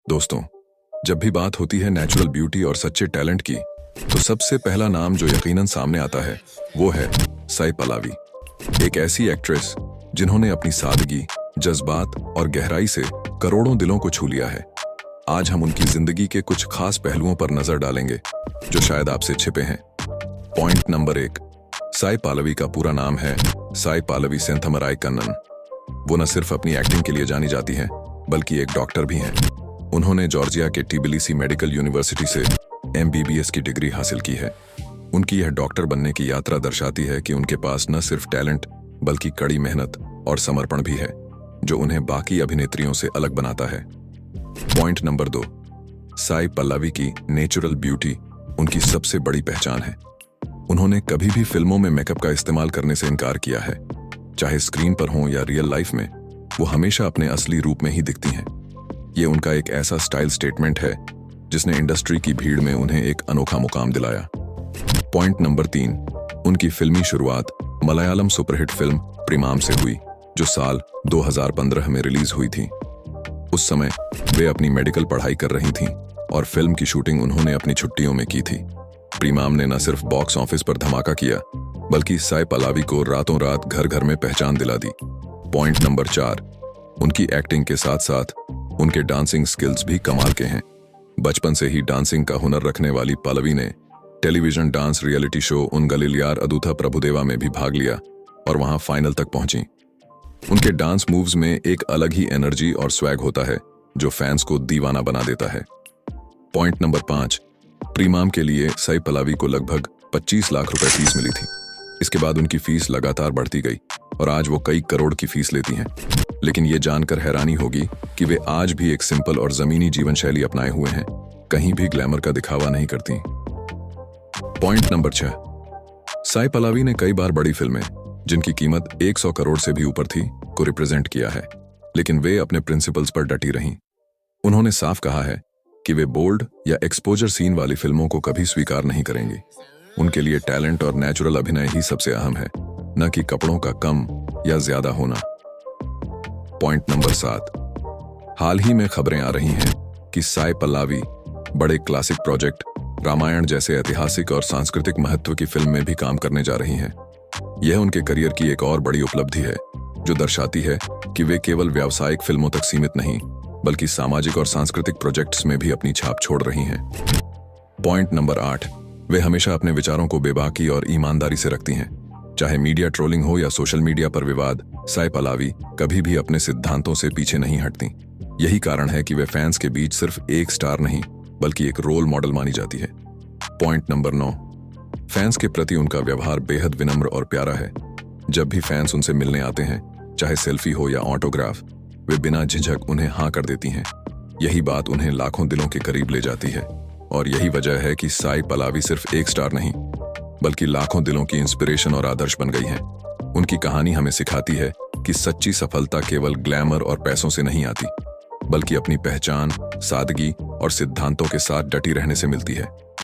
दोस्तों, जब भी बात होती है नेचुरल ब्यूटी और सच्चे टैलेंट की, तो सबसे पहला नाम जो यकीनन सामने आता है वो है साई पल्लवी। एक ऐसी एक्ट्रेस जिन्होंने अपनी सादगी, जज्बात और गहराई से करोड़ों दिलों को छू लिया है। आज हम उनकी जिंदगी के कुछ खास पहलुओं पर नजर डालेंगे जो शायद आपसे छिपे हैं। पॉइंट नंबर 1, साई पल्लवी का पूरा नाम है साई पल्लवी सेंथमराई कन्नन। वो न सिर्फ अपनी एक्टिंग के लिए जानी जाती हैं, बल्कि एक डॉक्टर भी हैं। उन्होंने जॉर्जिया के टिबिलिसी मेडिकल यूनिवर्सिटी से MBBS की डिग्री हासिल की है। उनकी यह डॉक्टर बनने की यात्रा दर्शाती है कि उनके पास न सिर्फ टैलेंट बल्कि कड़ी मेहनत और समर्पण भी है, जो उन्हें बाकी अभिनेत्रियों से अलग बनाता है। पॉइंट नंबर 2, साई पल्लवी की नेचुरल ब्यूटी उनकी सबसे बड़ी पहचान है। उन्होंने कभी भी फिल्मों में मेकअप का इस्तेमाल करने से इनकार किया है। चाहे स्क्रीन पर हों या रियल लाइफ में, वो हमेशा अपने असली रूप में ही दिखती हैं। ये उनका एक ऐसा स्टाइल स्टेटमेंट है जिसने इंडस्ट्री की भीड़ में उन्हें एक अनोखा मुकाम दिलाया। पॉइंट नंबर 3, उनकी फिल्मी शुरुआत मलयालम सुपरहिट फिल्म प्रेमाम से हुई, जो साल 2015 में रिलीज हुई थी। उस समय वे अपनी मेडिकल पढ़ाई कर रही थीं और फिल्म की शूटिंग उन्होंने अपनी छुट्टियों में की थी। प्रेमाम ने न सिर्फ बॉक्स ऑफिस पर धमाका किया, बल्कि साई पल्लवी को रातों रात घर घर में पहचान दिला दी। पॉइंट नंबर 4, उनकी एक्टिंग के साथ साथ उनके डांसिंग स्किल्स भी कमाल के हैं। बचपन से ही डांसिंग का हुनर रखने वाली पल्लवी ने television dance reality show Ungalilyaar Adutha Prabhudeva में भी भाग लिया और वहां फाइनल तक पहुंची। उनके डांस मूव्स में एक अलग ही एनर्जी और स्वैग होता है जो फैंस को दीवाना बना देता है। पॉइंट नंबर 5, प्रेमाम के लिए साई पल्लवी को लगभग 25 लाख रुपए फीस मिली थी। इसके बाद उनकी फीस लगातार बढ़ती गई और आज वो कई करोड़ की फीस लेती हैं। लेकिन ये जानकर हैरानी होगी कि वे आज भी एक सिंपल और जमीनी जीवन शैली अपनाए हुए हैं, कहीं भी ग्लैमर का दिखावा नहीं करती। पॉइंट नंबर 6, साई पल्लवी ने कई बार बड़ी फिल्में जिनकी कीमत 100 करोड़ से भी ऊपर थी को रिप्रेजेंट किया है, लेकिन वे अपने प्रिंसिपल्स पर डटी रहीं। उन्होंने साफ कहा है कि वे बोल्ड या एक्सपोजर सीन वाली फिल्मों को कभी स्वीकार नहीं करेंगी। उनके लिए टैलेंट और नेचुरल अभिनय ही सबसे अहम है, न कि कपड़ों का कम या ज्यादा होना। पॉइंट नंबर 7, हाल ही में खबरें आ रही हैं कि साई पल्लवी बड़े क्लासिक प्रोजेक्ट रामायण जैसे ऐतिहासिक और सांस्कृतिक महत्व की फिल्म में भी काम करने जा रही हैं। यह उनके करियर की एक और बड़ी उपलब्धि है, जो दर्शाती है कि वे केवल व्यावसायिक फिल्मों तक सीमित नहीं, बल्कि सामाजिक और सांस्कृतिक प्रोजेक्ट्स में भी अपनी छाप छोड़ रही हैं। पॉइंट नंबर 8, वे हमेशा अपने विचारों को बेबाकी और ईमानदारी से रखती हैं। चाहे मीडिया ट्रोलिंग हो या सोशल मीडिया पर विवाद, साई पल्लवी कभी भी अपने सिद्धांतों से पीछे नहीं हटती। यही कारण है कि वे फैंस के बीच सिर्फ एक स्टार नहीं, बल्कि एक रोल मॉडल मानी जाती है। पॉइंट नंबर 9, फैंस के प्रति उनका व्यवहार बेहद विनम्र और प्यारा है। जब भी फैंस उनसे मिलने आते हैं, चाहे सेल्फी हो या ऑटोग्राफ, वे बिना झिझक उन्हें हाँ कर देती हैं। यही बात उन्हें लाखों दिलों के करीब ले जाती है और यही वजह है कि साई पल्लवी सिर्फ एक स्टार नहीं, बल्कि लाखों दिलों की इंस्पिरेशन और आदर्श बन गई हैं। उनकी कहानी हमें सिखाती है कि सच्ची सफलता केवल ग्लैमर और पैसों से नहीं आती, बल्कि अपनी पहचान, सादगी और सिद्धांतों के साथ डटी रहने से मिलती है।